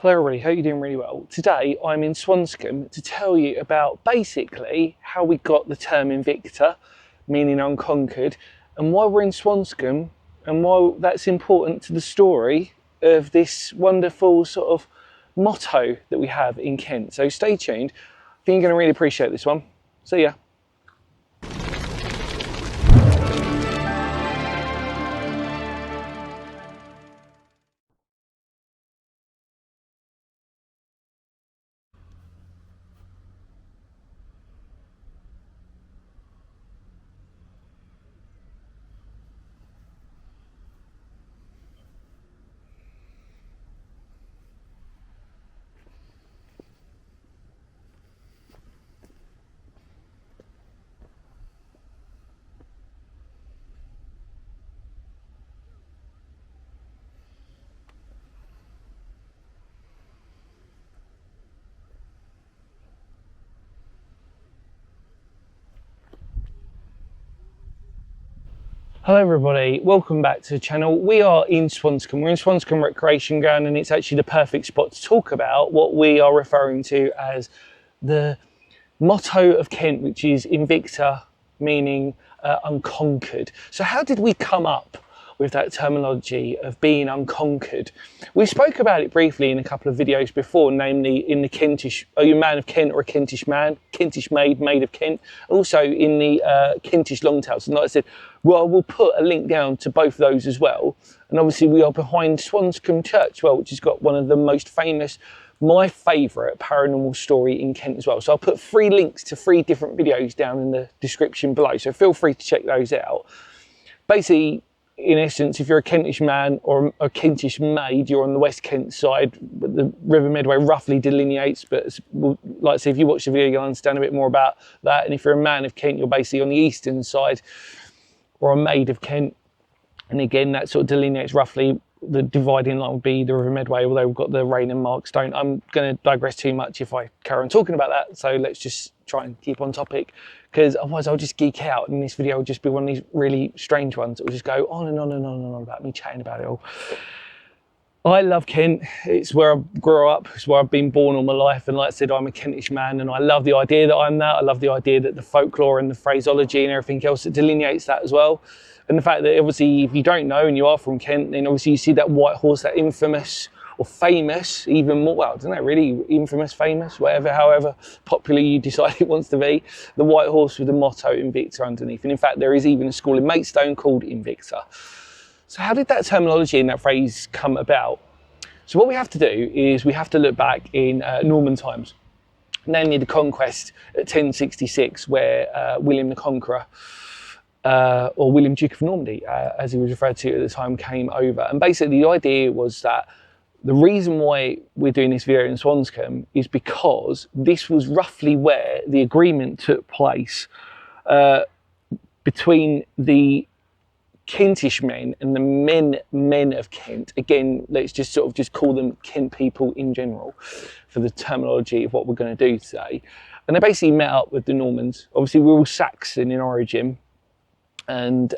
Hello everybody, hope you're doing really well. Today I'm in Swanscombe to tell you about basically how we got the term Invicta, meaning unconquered, and why we're in Swanscombe and why that's important to the story of this wonderful sort of motto that we have in Kent. So stay tuned, I think you're going to really appreciate this one. See ya. Hello everybody, welcome back to the channel. We are in Swanscombe. We're in Swanscombe Recreation Ground, and it's actually the perfect spot to talk about what we are referring to as the motto of Kent, which is Invicta, meaning unconquered. So how did we come up with that terminology of being unconquered? We spoke about it briefly in a couple of videos before, namely in the Kentish, are you a man of Kent or a Kentish man? Kentish maid, maid of Kent. Also in the Kentish longtails. And like I said, well, we'll put a link down to both those as well. And obviously we are behind Swanscombe Church, well, which has got one of the most famous, my favourite paranormal story in Kent as well. So I'll put 3 links to 3 different videos down in the description below. So feel free to check those out. Basically, in essence, if you're a Kentish man or a Kentish maid, you're on the West Kent side, but the River Medway roughly delineates, but like I say, if you watch the video, you'll understand a bit more about that. And if you're a man of Kent, you're basically on the eastern side, or a maid of Kent. And again, that sort of delineates roughly. The dividing line would be the River Medway, although we've got the Rain and Marks don't. I'm going to digress too much if I carry on talking about that, so let's just try and keep on topic, because otherwise I'll just geek out and this video will just be one of these really strange ones that will just go on and on and on and on about me chatting about it all. I love Kent. It's where I grew up, it's where I've been born all my life, and like I said, I'm a Kentish man, and I love the idea that I'm that. I love the idea that the folklore and the phraseology and everything else that delineates that as well. And the fact that obviously if you don't know and you are from Kent, then obviously you see that white horse, that infamous or famous, even more, well, I don't know, really infamous, famous, whatever, however popular you decide it wants to be, the white horse with the motto Invicta underneath. And in fact, there is even a school in Maidstone called Invicta. So how did that terminology and that phrase come about? So what we have to do is we have to look back in Norman times, namely the Conquest at 1066, where William the Conqueror, or William Duke of Normandy, as he was referred to at the time, came over. And basically the idea was that the reason why we're doing this video in Swanscombe is because this was roughly where the agreement took place between the Kentish men and the men of Kent. Again, let's just sort of just call them Kent people in general for the terminology of what we're going to do today. And they basically met up with the Normans. Obviously we're all Saxon in origin, and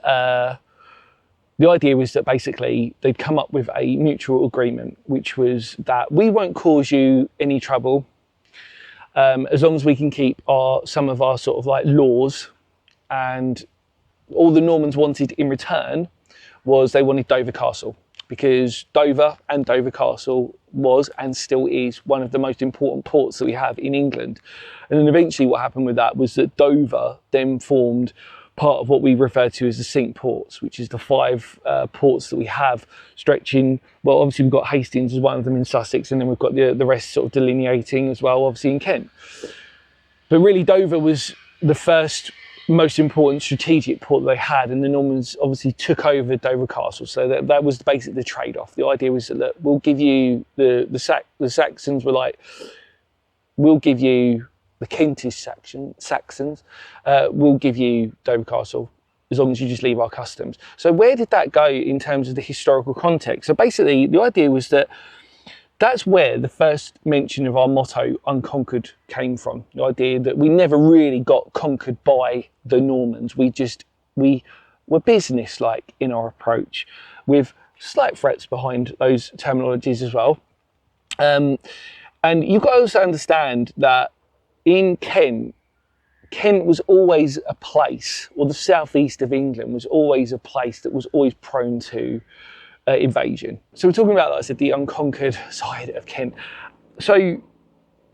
the idea was that basically they'd come up with a mutual agreement, which was that we won't cause you any trouble as long as we can keep some of our sort of like laws. And all the Normans wanted in return was they wanted Dover Castle, because Dover and Dover Castle was and still is one of the most important ports that we have in England. And then eventually what happened with that was that Dover then formed part of what we refer to as the Cinque Ports, which is the 5 ports that we have stretching, well, obviously we've got Hastings as one of them in Sussex, and then we've got the rest sort of delineating as well, obviously in Kent. But really Dover was the first most important strategic port that they had, and the Normans obviously took over Dover Castle. So that was basically the trade-off. The idea was that, look, we'll give you, the Saxons were like, we'll give you the Kentish Saxons, will give you Dover Castle as long as you just leave our customs. So where did that go in terms of the historical context? So basically the idea was that that's where the first mention of our motto, Unconquered, came from. The idea that we never really got conquered by the Normans. We were business-like in our approach, with slight threats behind those terminologies as well. And you've got to also understand that in Kent was always a place, or the southeast of England was always a place that was always prone to invasion. So we're talking about, like I said, the unconquered side of Kent. So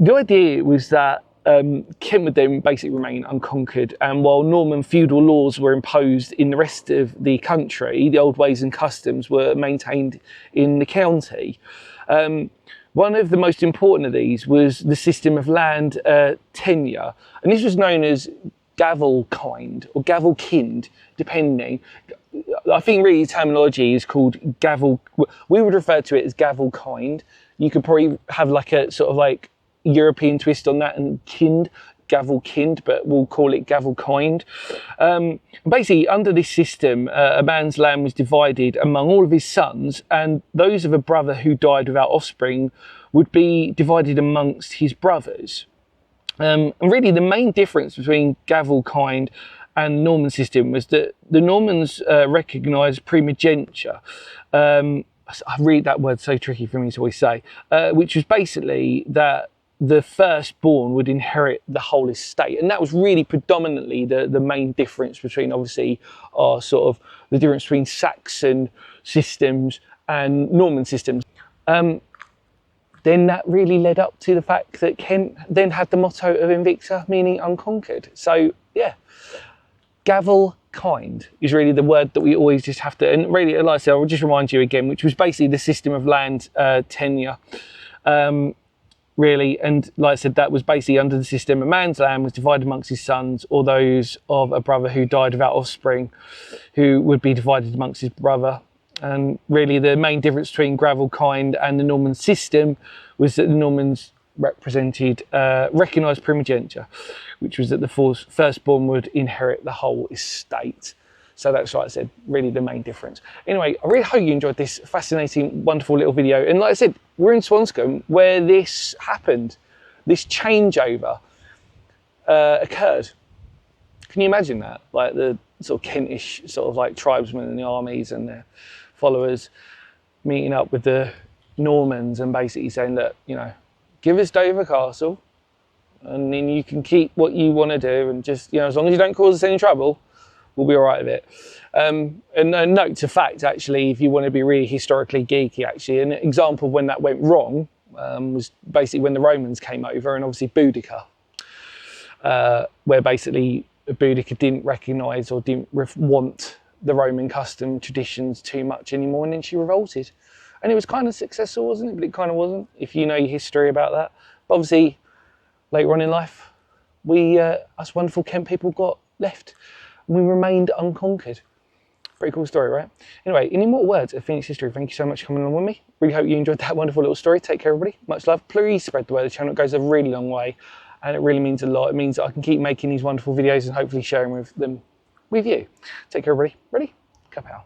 the idea was that Kent would then basically remain unconquered, and while Norman feudal laws were imposed in the rest of the country, the old ways and customs were maintained in the county. One of the most important of these was the system of land tenure, and this was known as gavelkind or gavelkind, depending. I think really the terminology is called gavel. We would refer to it as gavelkind. You could probably have like a sort of like European twist on that, and gavelkind, but we'll call it gavelkind. Basically, under this system, a man's land was divided among all of his sons, and those of a brother who died without offspring would be divided amongst his brothers. And really, the main difference between gavelkind and the Norman system was that the Normans recognised primogeniture. I read that word so tricky for me to always say, which was basically that the firstborn would inherit the whole estate, and that was really predominantly the main difference between, obviously, our sort of the difference between Saxon systems and Norman systems. Then that really led up to the fact that Kent then had the motto of Invicta, meaning unconquered. So yeah, gavelkind is really the word that we always just have to, and really, like I said, I'll just remind you again, which was basically the system of land tenure. Really, and like I said, that was basically under the system a man's land was divided amongst his sons, or those of a brother who died without offspring, who would be divided amongst his brother. And really the main difference between gavelkind and the Norman system was that the Normans recognised primogeniture, which was that the firstborn would inherit the whole estate. So that's, like I said, really the main difference. Anyway, I really hope you enjoyed this fascinating, wonderful little video. And like I said, we're in Swanscombe where this happened. This changeover occurred. Can you imagine that? Like the sort of Kentish sort of like tribesmen and the armies and their followers meeting up with the Normans and basically saying, look, you know, give us Dover Castle and then you can keep what you want to do, and just, you know, as long as you don't cause us any trouble, we'll be all right with it. And a note to fact, actually, if you want to be really historically geeky, actually, an example of when that went wrong was basically when the Romans came over, and obviously Boudica, where basically Boudica didn't recognise or didn't want the Roman custom traditions too much anymore, and then she revolted. And it was kind of successful, wasn't it? But it kind of wasn't, if you know your history about that. But obviously, later on in life, us wonderful Kent people got left. We remained unconquered. Pretty cool story, right? Anyway, any more words of Phoenix history, thank you so much for coming along with me. Really hope you enjoyed that wonderful little story. Take care, everybody. Much love. Please spread the word. The channel goes a really long way, and it really means a lot. It means that I can keep making these wonderful videos and hopefully sharing them with you. Take care, everybody. Ready? Kapow.